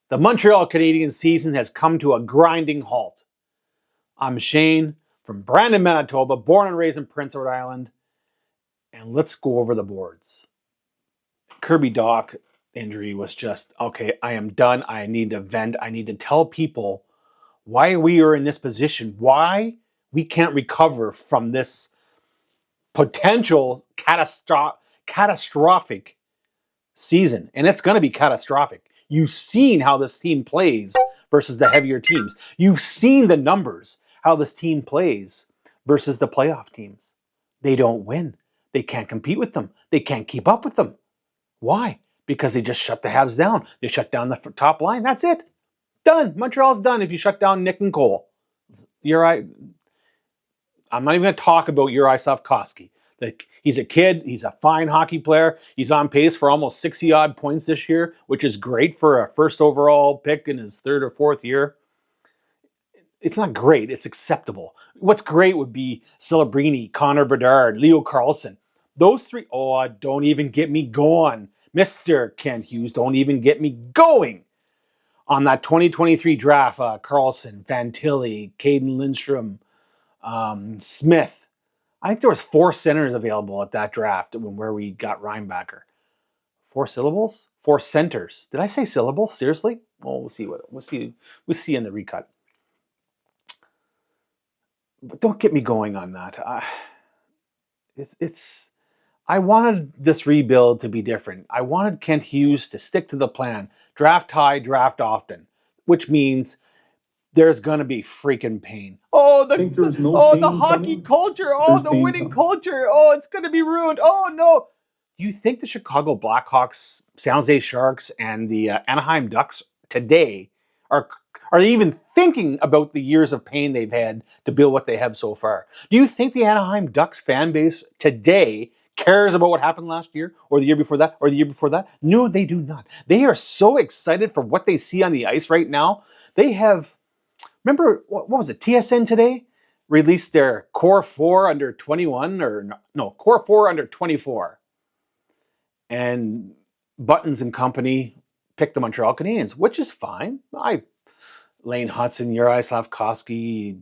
The Montreal Canadiens season has come to a grinding halt. I'm Shane from Brandon, Manitoba, born and raised in Prince Edward Island, and let's go over the boards. Kirby Dach injury was just, okay, I am done. I need to vent. I need to tell people why we are in this position, why we can't recover from this potential catastrophic season. And it's going to be catastrophic. You've seen how this team plays versus the heavier teams. You've seen the numbers, how this team plays versus the playoff teams. They don't win. They can't compete with them. They can't keep up with them. Why? Because they just shut the Habs down. They shut down the top line. That's it. Done. Montreal's done if you shut down Nick and Cole. I'm not even going to talk about Uri Slafkovsky. He's a kid. He's a fine hockey player. He's on pace for almost 60-odd points this year, which is great for a first overall pick in his third or fourth year. It's not great. It's acceptable. What's great would be Celebrini, Connor Bedard, Leo Carlsson. Those three, don't even get me going. Mr. Kent Hughes, don't even get me going. On that 2023 draft, Carlsson, Fantilli, Caden Lindstrom, Smith. I think there was 4 centers available at that draft where we got Reinbacher. 4 syllables? 4 centers. Did I say syllables? Seriously? Well, we'll see in the recut. But don't get me going on that. I wanted this rebuild to be different. I wanted Kent Hughes to stick to the plan. Draft high, draft often. Which means there's going to be freaking pain. The hockey culture. The winning culture. It's going to be ruined. Oh, no. You think the Chicago Blackhawks, San Jose Sharks, and the Anaheim Ducks today are even thinking about the years of pain they've had to build what they have so far? Do you think the Anaheim Ducks fan base today cares about what happened last year or the year before that or the year before that? No, they do not. They are so excited for what they see on the ice right now. They have, remember, what was it, TSN today? Released their Core 4 under 21, Core 4 under 24. And Buttons and company picked the Montreal Canadiens, which is fine. Lane Hudson, Uri Slafkovsky,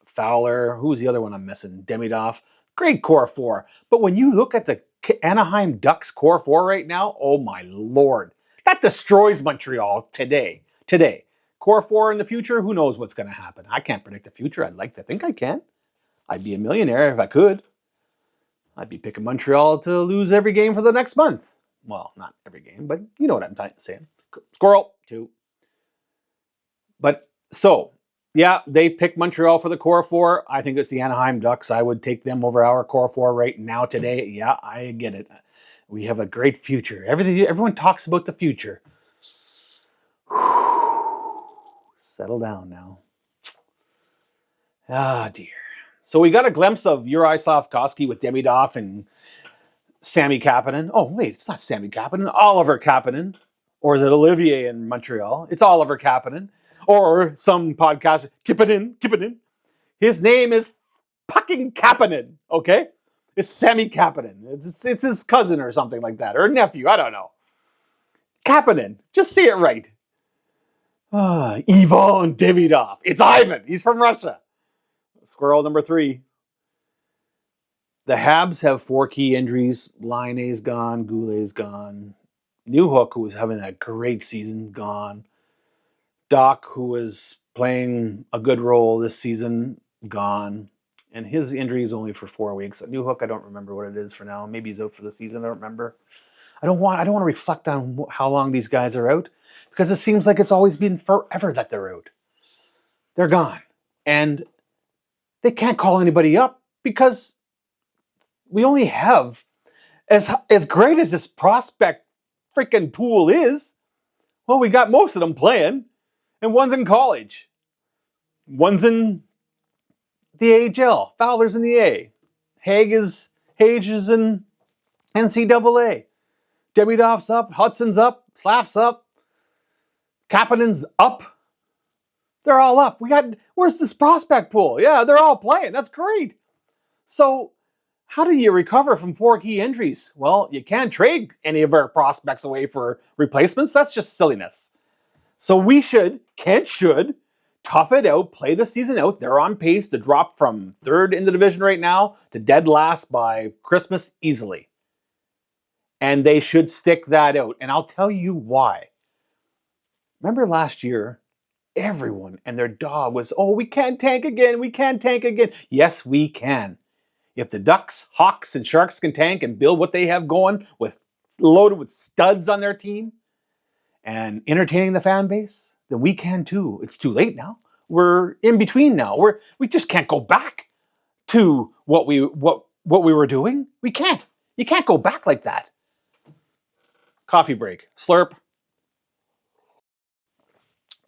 Fowler, who's the other one I'm missing? Demidov. Great Core 4. But when you look at the Anaheim Ducks Core 4 right now, oh my Lord. That destroys Montreal today. Core 4 in the future, who knows what's going to happen? I can't predict the future. I'd like to think I can. I'd be a millionaire if I could. I'd be picking Montreal to lose every game for the next month. Well, not every game, but you know what I'm saying. Squirrel, 2. But so, yeah, they picked Montreal for the Core 4. I think it's the Anaheim Ducks. I would take them over our Core 4 right now today. Yeah, I get it. We have a great future. Everyone talks about the future. Settle down now. Ah, dear. So we got a glimpse of Uri Slafkovsky with Demidov and Sammy Kapanen. Oh, wait, it's not Sammy Kapanen. Oliver Kapanen. Or is it Olivier in Montreal? It's Oliver Kapanen. Or some podcast, Kipanen. His name is fucking Kapanen, okay? It's Sammy Kapanen. It's his cousin or something like that. Or nephew, I don't know. Kapanen. Just say it right. Ivan Demidov. It's Ivan. He's from Russia. Squirrel number 3. The Habs have 4 key injuries. Laine's gone. Goulet's gone. Newhook, who was having a great season, gone. Dach, who was playing a good role this season, gone. And his injury is only for 4 weeks. Newhook, I don't remember what it is for now. Maybe he's out for the season. I don't remember. I don't want to reflect on how long these guys are out because it seems like it's always been forever that they're out. They're gone. And they can't call anybody up because we only have, as great as this prospect freaking pool is, well, we got most of them playing, and one's in college. One's in the AHL. Fowler's in the A. Hage is in NCAA. Demidov's up. Hudson's up. Slaf's up. Kapanen's up. They're all up. Where's this prospect pool? Yeah, they're all playing. That's great. So how do you recover from 4 key injuries? Well, you can't trade any of our prospects away for replacements. That's just silliness. So Kent should tough it out, play the season out. They're on pace to drop from third in the division right now to dead last by Christmas easily. And they should stick that out. And I'll tell you why. Remember last year, everyone and their dog was, oh, we can't tank again. We can't tank again. Yes, we can. If the Ducks, Hawks, and Sharks can tank and build what they have going loaded with studs on their team and entertaining the fan base, then we can too. It's too late now. We're in between now. We just can't go back to what we were doing. We can't. You can't go back like that. Coffee break. Slurp.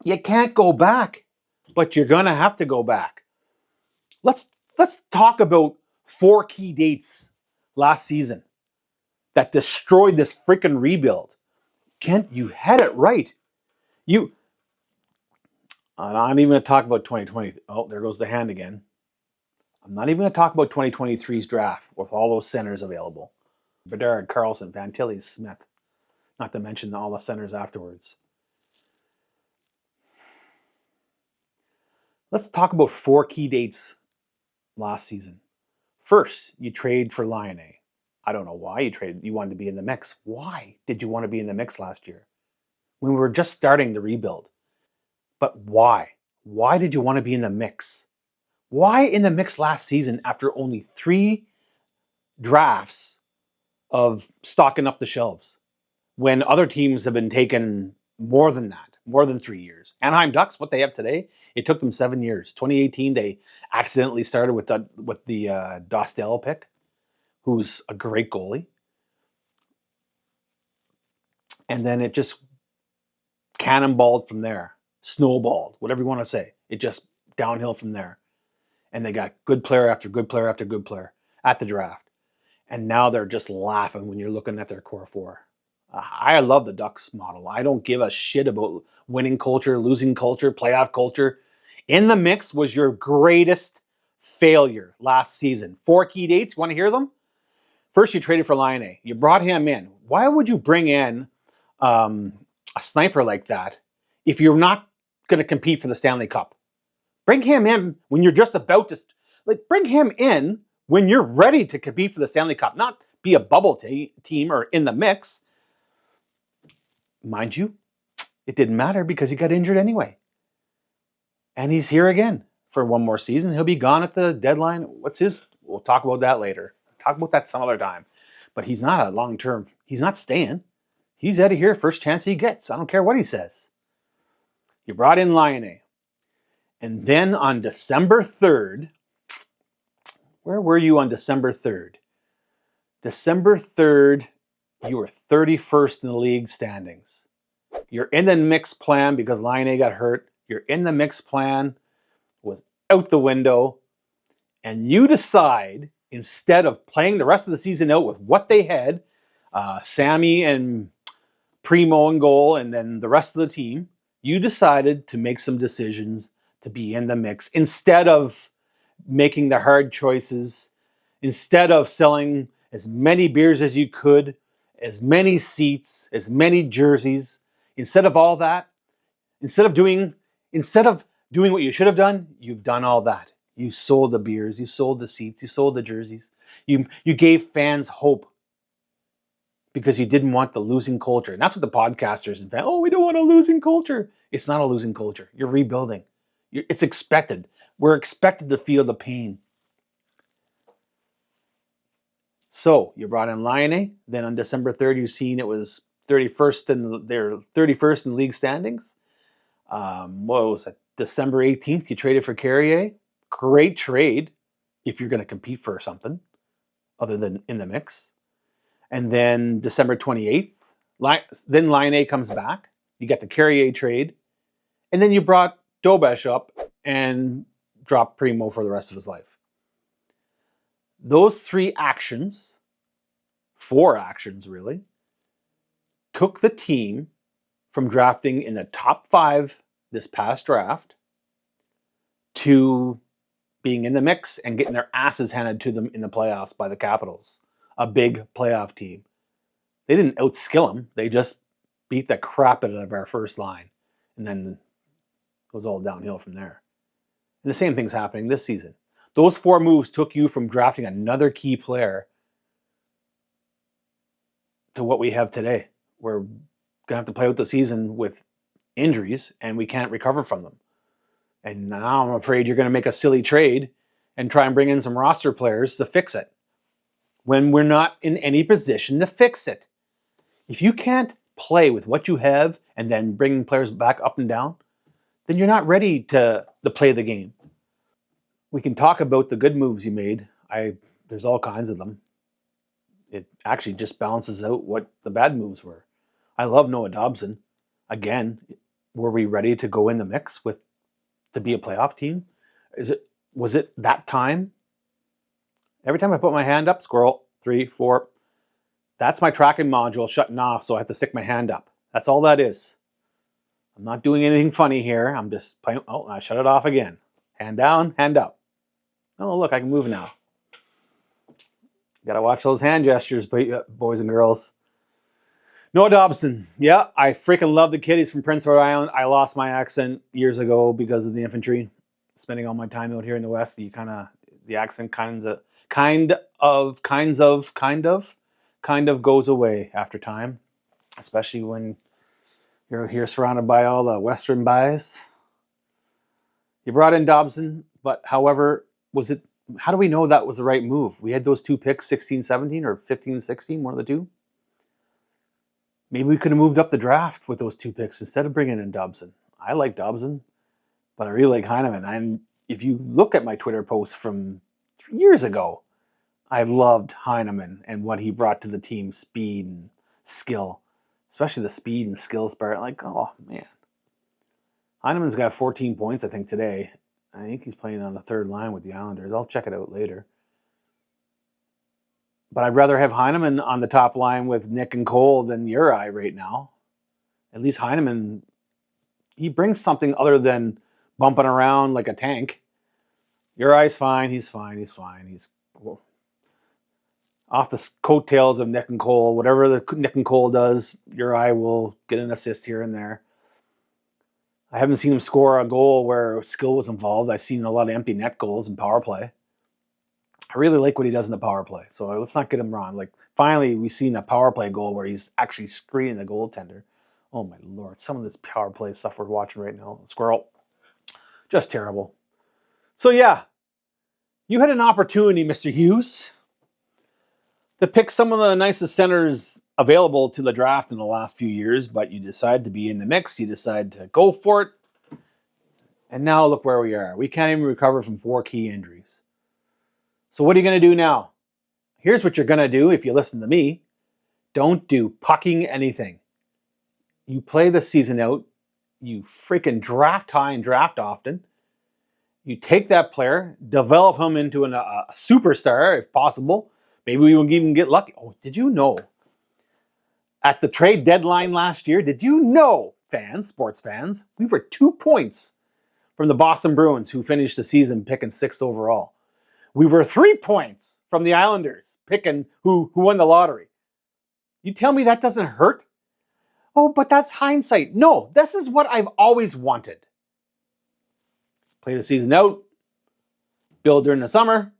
You can't go back, but you're going to have to go back. Let's talk about 4 key dates last season that destroyed this freaking rebuild. Kent, you had it right. I'm not even going to talk about 2020. Oh, there goes the hand again. I'm not even going to talk about 2023's draft with all those centers available. Bedard, Carlson, Fantilli, Smith. Not to mention all the centers afterwards. Let's talk about 4 key dates last season. First, you trade for Laine. I don't know why you traded. You wanted to be in the mix. Why did you want to be in the mix last year? When we were just starting the rebuild. But why? Why did you want to be in the mix? Why in the mix last season after only 3 drafts of stocking up the shelves? When other teams have been taking more than that, more than 3 years. Anaheim Ducks, what they have today, it took them 7 years. 2018, they accidentally started with the Dostal pick, who's a great goalie. And then it just cannonballed from there. Snowballed, whatever you want to say. It just downhill from there. And they got good player after good player after good player at the draft. And now they're just laughing when you're looking at their core 4. I love the Ducks model. I don't give a shit about winning culture, losing culture, playoff culture. In the mix was your greatest failure last season. 4 key dates. Want to hear them? First, you traded for Laine. You brought him in. Why would you bring in a sniper like that if you're not going to compete for the Stanley Cup? Bring him in when you're just about to... bring him in when you're ready to compete for the Stanley Cup, not be a bubble team or in the mix. Mind you, it didn't matter because he got injured anyway. And he's here again for one more season. He'll be gone at the deadline. We'll talk about that later. Talk about that some other time. But he's not a long-term. He's not staying. He's out of here first chance he gets. I don't care what he says. You brought in Laine. And then on December 3rd, where were you on December 3rd? December 3rd, you were 31st in the league standings. You're in the mix plan because Laine got hurt. You're in the mix plan, was out the window, and you decide, instead of playing the rest of the season out with what they had, Sammy and Primo in goal, and then the rest of the team, you decided to make some decisions to be in the mix instead of making the hard choices, instead of selling as many beers as you could, as many seats, as many jerseys. Instead of all that, instead of doing what you should have done, you've done all that. You sold the beers, you sold the seats, you sold the jerseys. You gave fans hope because you didn't want the losing culture. And that's what the podcasters and fans, we don't want a losing culture. It's not a losing culture. You're rebuilding. It's expected. We're expected to feel the pain. So you brought in Laine. Then on December 3rd, you've seen it was 31st in league standings. What was it? December 18th, you traded for Carrier. Great trade if you're going to compete for something other than in the mix. And then December 28th, then Laine comes back. You got the Carrier trade. And then you brought Dobesh up and dropped Primo for the rest of his life. Those 4 actions really, took the team from drafting in the top 5 this past draft to being in the mix and getting their asses handed to them in the playoffs by the Capitals, a big playoff team. They didn't outskill them. They just beat the crap out of our first line. and then it goes all downhill from there. And the same thing's happening this season. Those 4 moves took you from drafting another key player to what we have today. We're going to have to play out the season with injuries, and we can't recover from them. And now I'm afraid you're going to make a silly trade and try and bring in some roster players to fix it when we're not in any position to fix it. If you can't play with what you have and then bring players back up and down, then you're not ready to play the game. We can talk about the good moves you made. There's all kinds of them. It actually just balances out what the bad moves were. I love Noah Dobson. Again, were we ready to go in the mix to be a playoff team? Was it that time? Every time I put my hand up, squirrel, 3, 4. That's my tracking module shutting off, so I have to stick my hand up. That's all that is. I'm not doing anything funny here. I'm just playing. Oh, I shut it off again. Hand down, hand up. Oh, look, I can move now. Got to watch those hand gestures, boys and girls. Noah Dobson. Yeah, I freaking love the kid. He's from Prince Edward Island. I lost my accent years ago because of the infantry. Spending all my time out here in the West, the accent kind of goes away after time, especially when you're here surrounded by all the Western guys. You brought in Dobson, but however, how do we know that was the right move? We had those 2 picks, 16-17 or 15-16, one of the two. Maybe we could have moved up the draft with those 2 picks instead of bringing in Dobson. I like Dobson, but I really like Heineman. And if you look at my Twitter posts from 3 years ago, I loved Heineman and what he brought to the team, speed and skill, especially the speed and skills part. Like, oh, man. Heineman's got 14 points, I think, today. I think he's playing on the 3rd line with the Islanders. I'll check it out later. But I'd rather have Heineman on the top line with Nick and Cole than Uri right now. At least Heineman, he brings something other than bumping around like a tank. Uri's fine. He's fine. He's off the coattails of Nick and Cole. Whatever the Nick and Cole does, Uri will get an assist here and there. I haven't seen him score a goal where skill was involved. I've seen a lot of empty net goals in power play. I really like what he does in the power play. So let's not get him wrong. Like, finally, we've seen a power play goal where he's actually screening the goaltender. Oh, my Lord. Some of this power play stuff we're watching right now. Squirrel. Just terrible. So, yeah. You had an opportunity, Mr. Hughes, to pick some of the nicest centers available to the draft in the last few years, but you decided to be in the mix. You decided to go for it. And now look where we are. We can't even recover from 4 key injuries. So what are you going to do now? Here's what you're going to do if you listen to me. Don't do pucking anything. You play the season out. You freaking draft high and draft often. You take that player, develop him into a superstar if possible. Maybe we will even get lucky. Oh, did you know? At the trade deadline last year, did you know, sports fans, we were 2 points from the Boston Bruins, who finished the season picking 6th overall. We were 3 points from the Islanders, picking who won the lottery. You tell me that doesn't hurt? Oh, but that's hindsight. No, this is what I've always wanted. Play the season out, build during the summer,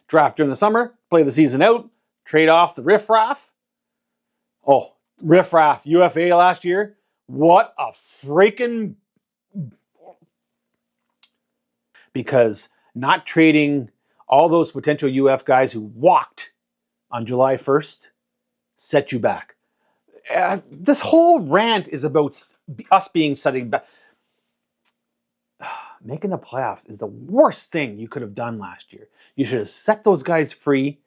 draft during the summer, play the season out, trade off the riffraff. Oh, riffraff, UFA last year. What a freaking... Because not trading all those potential UF guys who walked on July 1st set you back. This whole rant is about us being setting back. Making the playoffs is the worst thing you could have done last year. You should have set those guys free.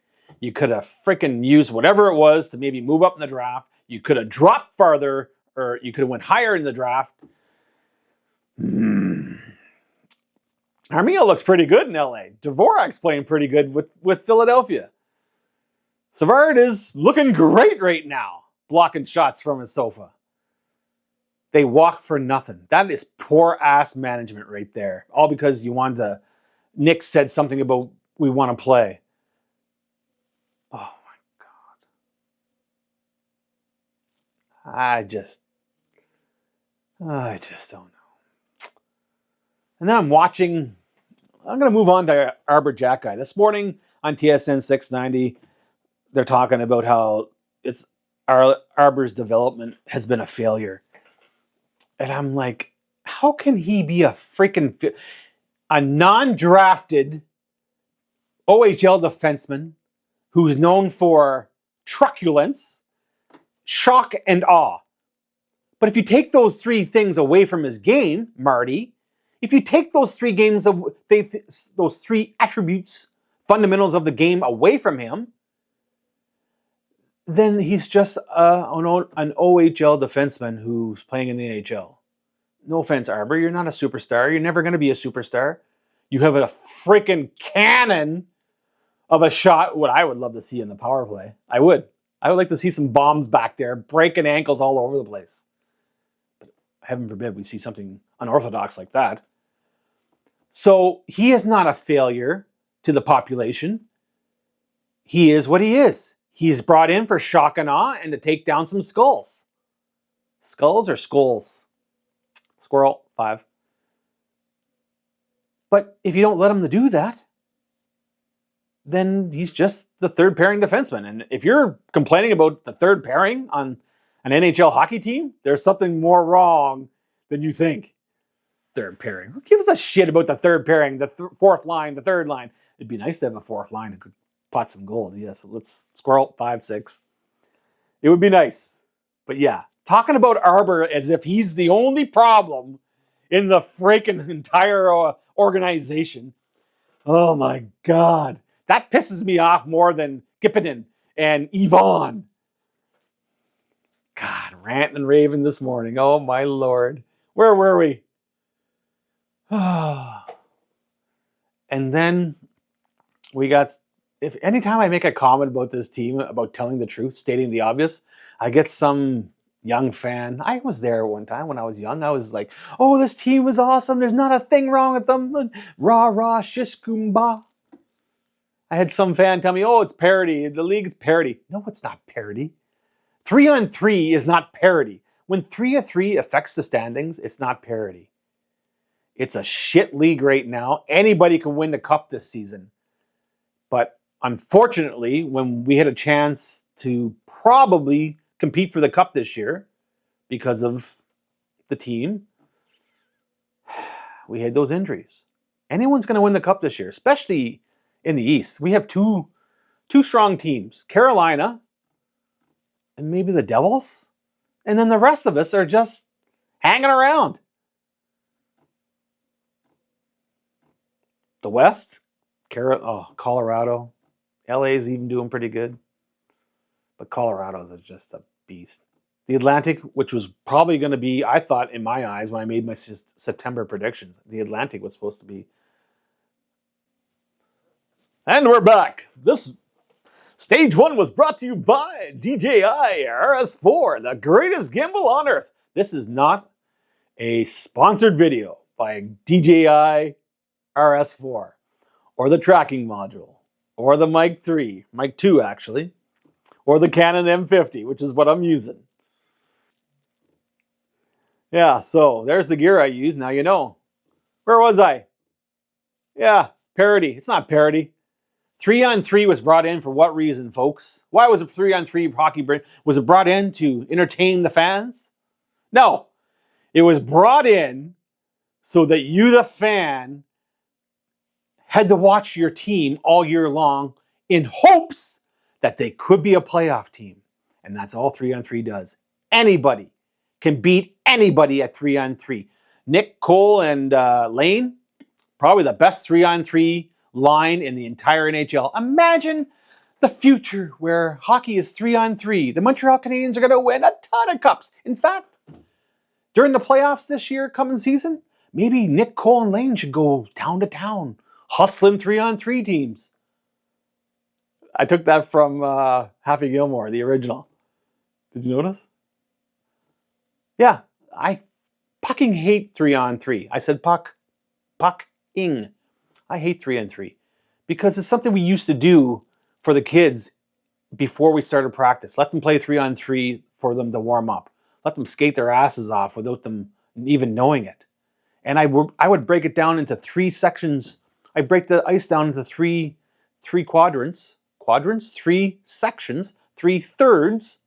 You could have freaking used whatever it was to maybe move up in the draft. You could have dropped farther, or you could have went higher in the draft. Armia looks pretty good in LA. Dvorak's playing pretty good with Philadelphia. Savard is looking great right now, blocking shots from his sofa. They walk for nothing. That is poor ass management right there. All because you wanted to... Nick said something about we want to play. Oh my God. I just don't know. And then I'm going to move on to Arbor Jack Guy. This morning on TSN 690, they're talking about how Arbor's development has been a failure. And I'm like, how can he be a non-drafted OHL defenseman who's known for truculence, shock, and awe? But if you take those three things away from his game, Marty, if you take those those three attributes, fundamentals of the game away from him, then he's just an OHL defenseman who's playing in the NHL. No offense, Arbor, you're not a superstar. You're never going to be a superstar. You have a freaking cannon of a shot, what I would love to see in the power play. I would like to see some bombs back there, breaking ankles all over the place. But heaven forbid we see something unorthodox like that. So he is not a failure to the population. He is what he is. He's brought in for shock and awe and to take down some skulls. Skulls or skulls? Squirrel, 5. But if you don't let him to do that, then he's just the third pairing defenseman. And if you're complaining about the third pairing on an NHL hockey team, there's something more wrong than you think. Third pairing. Who gives a shit about the third pairing, the fourth line, the third line? It'd be nice to have a fourth line that could pot some goals. Yes, let's squirrel 5, 6. It would be nice. But yeah, talking about Arbor as if he's the only problem in the freaking entire organization. Oh my God. That pisses me off more than Kippinen and Yvonne. God, ranting and raving this morning. Oh my Lord. Where were we? And then we got, if anytime I make a comment about this team, about telling the truth, stating the obvious, I get some young fan. I was there one time when I was young. I was like, oh, this team was awesome. There's not a thing wrong with them. Rah, rah, shish, kumbah. I had some fan tell me, oh, it's parity. The league is parity. No, it's not parity. 3-on-3 is not parity. When 3-on-3 affects the standings, it's not parity. It's a shit league right now. Anybody can win the cup this season. But unfortunately, when we had a chance to probably compete for the cup this year because of the team, we had those injuries. Anyone's going to win the cup this year, especially in the East. We have two strong teams, Carolina and maybe the Devils. And then the rest of us are just hanging around. The West, Colorado. LA's even doing pretty good. But Colorado's just a beast. The Atlantic, which was probably going to be, I thought in my eyes when I made my September predictions, the Atlantic was supposed to be. And we're back. This Stage 1 was brought to you by DJI RS4, the greatest gimbal on earth. This is not a sponsored video by DJI RS4 or the tracking module or the Mic 3, Mic 2 actually, or the Canon M50, which is what I'm using. Yeah, so there's the gear I use. Now you know. Where was I? Yeah, parity. It's not parity. 3-on-3 was brought in for what reason, folks? Why was a 3-on-3 hockey? Was it brought in to entertain the fans? No. It was brought in so that you, the fan, had to watch your team all year long in hopes that they could be a playoff team. And that's all 3-on-3 does. Anybody can beat anybody at 3-on-3. Nick, Cole, and Lane, probably the best 3-on-3 line in the entire NHL. Imagine the future where hockey is 3-on-3. The Montreal Canadiens are going to win a ton of cups. In fact, during the playoffs this year, coming season, maybe Nick, Cole, and Lane should go town to town, hustling 3-on-3 teams. I took that from Happy Gilmore, the original. Did you notice? Yeah, I fucking hate 3-on-3. I said pucking. I hate 3-on-3 because it's something we used to do for the kids before we started practice. Let them play 3-on-3 for them to warm up. Let them skate their asses off without them even knowing it. And I would break it down into 3 sections. I break the ice down into three quadrants, 3 sections, 3 thirds.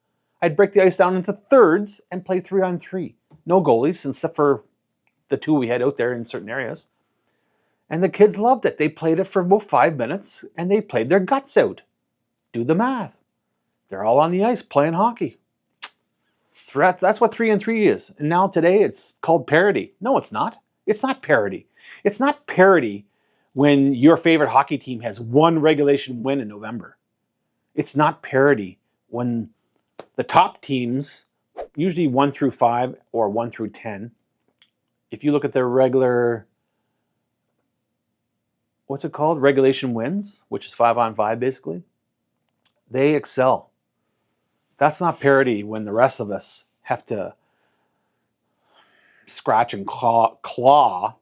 I'd break the ice down into thirds and play 3-on-3. No goalies, except for the 2 we had out there in certain areas. And the kids loved it. They played it for about 5 minutes, and they played their guts out. Do the math. They're all on the ice playing hockey. That's what 3-on-3 is. And now today it's called parity. No, it's not. It's not parity. It's not parity when your favorite hockey team has 1 regulation win in November. It's not parity when the top teams, usually 1 through 5 or 1 through 10, if you look at their regular, what's it called? Regulation wins, which is 5-on-5 basically, they excel. That's not parity when the rest of us have to scratch and claw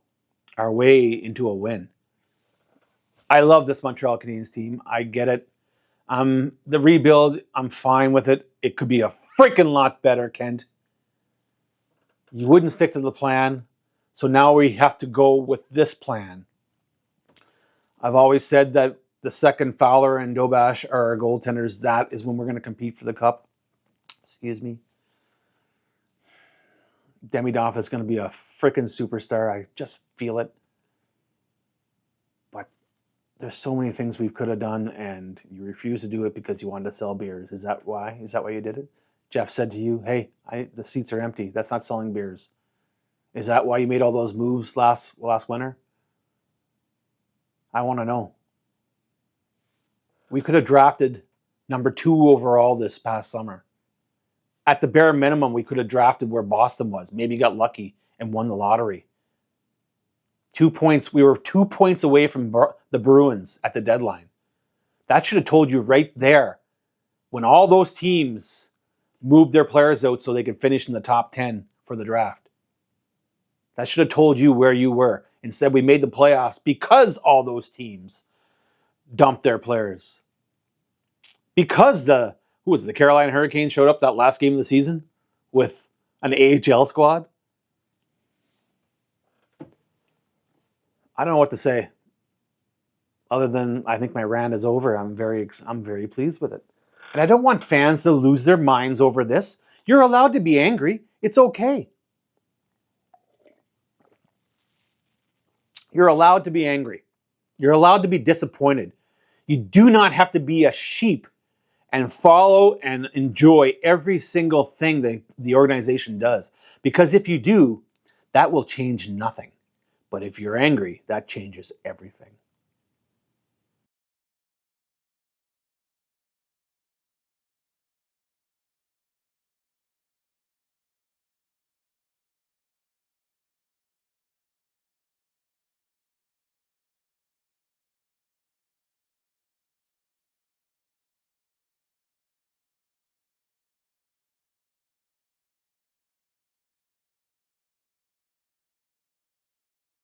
our way into a win. I love this Montreal Canadiens team. I get it. The rebuild, I'm fine with it. It could be a freaking lot better, Kent. You wouldn't stick to the plan, so now we have to go with this plan. I've always said that the second Fowler and Dobash are our goaltenders. That is when we're going to compete for the cup. Excuse me. Demidov is going to be a freaking superstar. I just feel it. But there's so many things we could have done, and you refuse to do it because you wanted to sell beers. Is that why? Is that why you did it? Jeff said to you, hey, the seats are empty. That's not selling beers. Is that why you made all those moves last winter? I want to know. We could have drafted number 2 overall this past summer. At the bare minimum, we could have drafted where Boston was. Maybe got lucky and won the lottery. 2 points. We were 2 points away from the Bruins at the deadline. That should have told you right there when all those teams moved their players out so they could finish in the top 10 for the draft. That should have told you where you were. Instead, we made the playoffs because all those teams dumped their players. Because the Carolina Hurricanes showed up that last game of the season with an AHL squad. I don't know what to say. Other than I think my rant is over. I'm very pleased with it. And I don't want fans to lose their minds over this. You're allowed to be angry. It's okay. You're allowed to be angry. You're allowed to be disappointed. You do not have to be a sheep and follow and enjoy every single thing that the organization does. Because if you do, that will change nothing. But if you're angry, that changes everything.